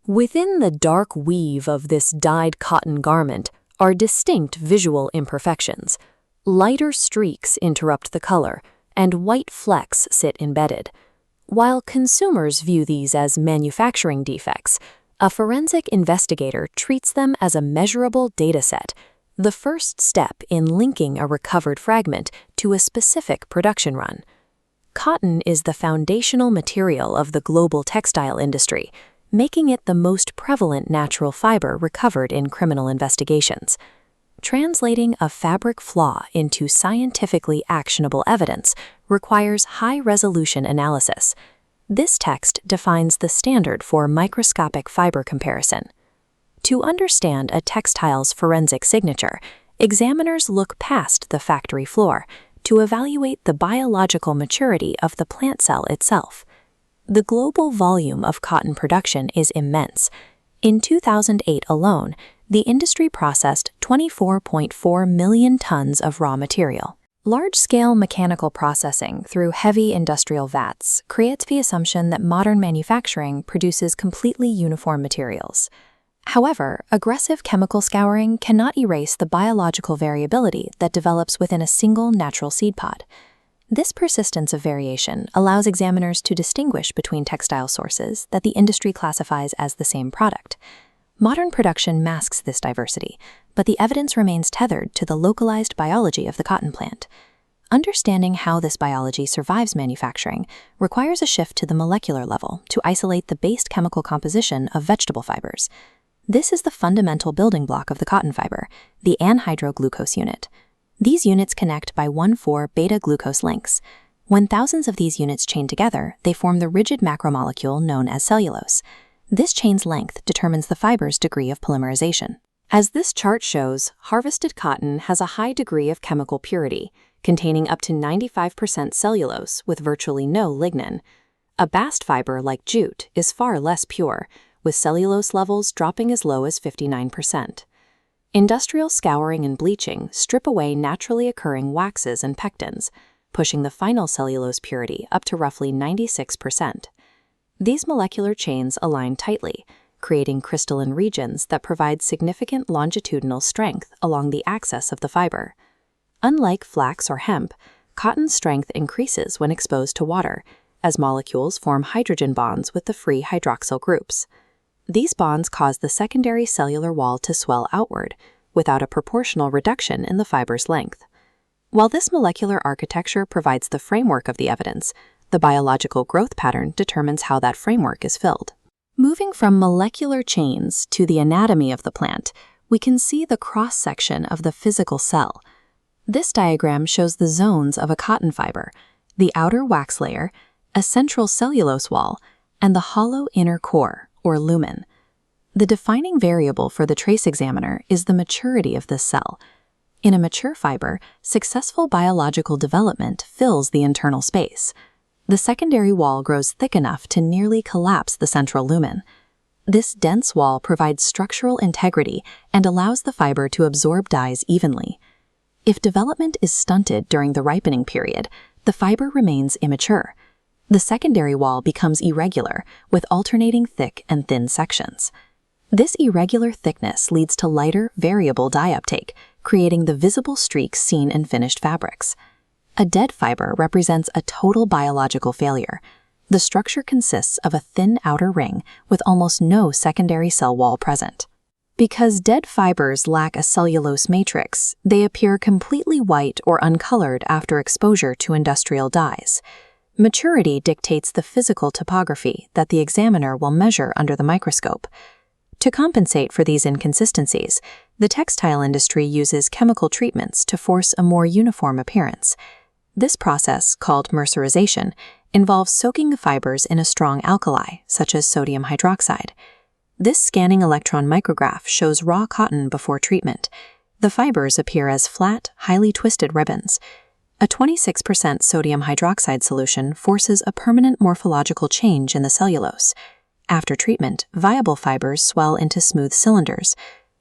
Within the dark weave of this dyed cotton garment are distinct visual imperfections. Lighter streaks interrupt the color, and white flecks sit embedded. While consumers view these as manufacturing defects, a forensic investigator treats them as a measurable dataset, the first step in linking a recovered fragment to a specific production run. Cotton is the foundational material of the global textile industry, making it the most prevalent natural fiber recovered in criminal investigations. Translating a fabric flaw into scientifically actionable evidence requires high-resolution analysis. This text defines the standard for microscopic fiber comparison. To understand a textile's forensic signature, examiners look past the factory floor to evaluate the biological maturity of the plant cell itself. The global volume of cotton production is immense. In 2008 alone, the industry processed 24.4 million tons of raw material. Large-scale mechanical processing through heavy industrial vats creates the assumption that modern manufacturing produces completely uniform materials. However, aggressive chemical scouring cannot erase the biological variability that develops within a single natural seed pod. This persistence of variation allows examiners to distinguish between textile sources that the industry classifies as the same product. Modern production masks this diversity, but the evidence remains tethered to the localized biology of the cotton plant. Understanding how this biology survives manufacturing requires a shift to the molecular level to isolate the base chemical composition of vegetable fibers. This is the fundamental building block of the cotton fiber, the anhydroglucose unit. These units connect by 1,4-beta-glucose links. When thousands of these units chain together, they form the rigid macromolecule known as cellulose. This chain's length determines the fiber's degree of polymerization. As this chart shows, harvested cotton has a high degree of chemical purity, containing up to 95% cellulose with virtually no lignin. A bast fiber like jute is far less pure, with cellulose levels dropping as low as 59%. Industrial scouring and bleaching strip away naturally occurring waxes and pectins, pushing the final cellulose purity up to roughly 96%. These molecular chains align tightly, creating crystalline regions that provide significant longitudinal strength along the axis of the fiber. Unlike flax or hemp, cotton's strength increases when exposed to water, as molecules form hydrogen bonds with the free hydroxyl groups. These bonds cause the secondary cellular wall to swell outward, without a proportional reduction in the fiber's length. While this molecular architecture provides the framework of the evidence, the biological growth pattern determines how that framework is filled. Moving from molecular chains to the anatomy of the plant, we can see the cross-section of the physical cell. This diagram shows the zones of a cotton fiber, the outer wax layer, a central cellulose wall, and the hollow inner core, or lumen. The defining variable for the trace examiner is the maturity of this cell. In a mature fiber, successful biological development fills the internal space. The secondary wall grows thick enough to nearly collapse the central lumen. This dense wall provides structural integrity and allows the fiber to absorb dyes evenly. If development is stunted during the ripening period, the fiber remains immature. The secondary wall becomes irregular, with alternating thick and thin sections. This irregular thickness leads to lighter, variable dye uptake, creating the visible streaks seen in finished fabrics. A dead fiber represents a total biological failure. The structure consists of a thin outer ring with almost no secondary cell wall present. Because dead fibers lack a cellulose matrix, they appear completely white or uncolored after exposure to industrial dyes. Maturity dictates the physical topography that the examiner will measure under the microscope. To compensate for these inconsistencies, the textile industry uses chemical treatments to force a more uniform appearance. This process, called mercerization, involves soaking the fibers in a strong alkali, such as sodium hydroxide. This scanning electron micrograph shows raw cotton before treatment. The fibers appear as flat, highly twisted ribbons. A 26% sodium hydroxide solution forces a permanent morphological change in the cellulose. After treatment, viable fibers swell into smooth cylinders.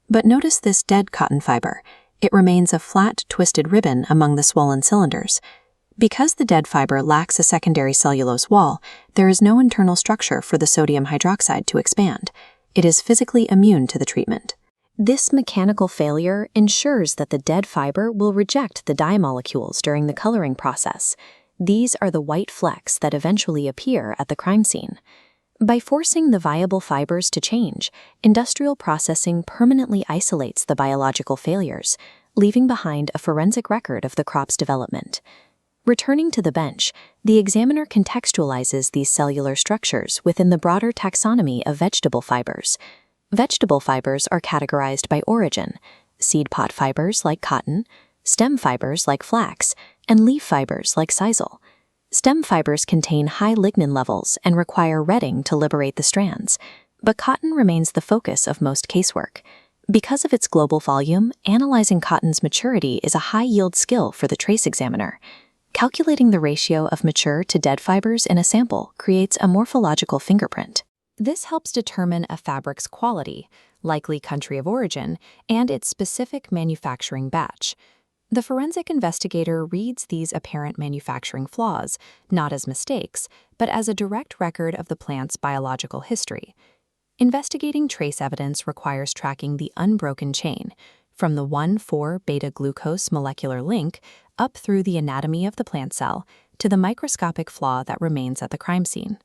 But notice this dead cotton fiber. It remains a flat, twisted ribbon among the swollen cylinders. Because the dead fiber lacks a secondary cellulose wall, there is no internal structure for the sodium hydroxide to expand. it is physically immune to the treatment. This mechanical failure ensures that the dead fiber will reject the dye molecules during the coloring process. These are the white flecks that eventually appear at the crime scene. By forcing the viable fibers to change, industrial processing permanently isolates the biological failures, leaving behind a forensic record of the crop's development. Returning to the bench, the examiner contextualizes these cellular structures within the broader taxonomy of vegetable fibers. Vegetable fibers are categorized by origin: seed pod fibers like cotton, stem fibers like flax, and leaf fibers like sisal. Stem fibers contain high lignin levels and require retting to liberate the strands, but cotton remains the focus of most casework. Because of its global volume, analyzing cotton's maturity is a high-yield skill for the trace examiner. Calculating the ratio of mature to dead fibers in a sample creates a morphological fingerprint. This helps determine a fabric's quality, likely country of origin, and its specific manufacturing batch. The forensic investigator reads these apparent manufacturing flaws not as mistakes, but as a direct record of the plant's biological history. Investigating trace evidence requires tracking the unbroken chain, from the 1,4-beta-glucose molecular link up through the anatomy of the plant cell to the microscopic flaw that remains at the crime scene.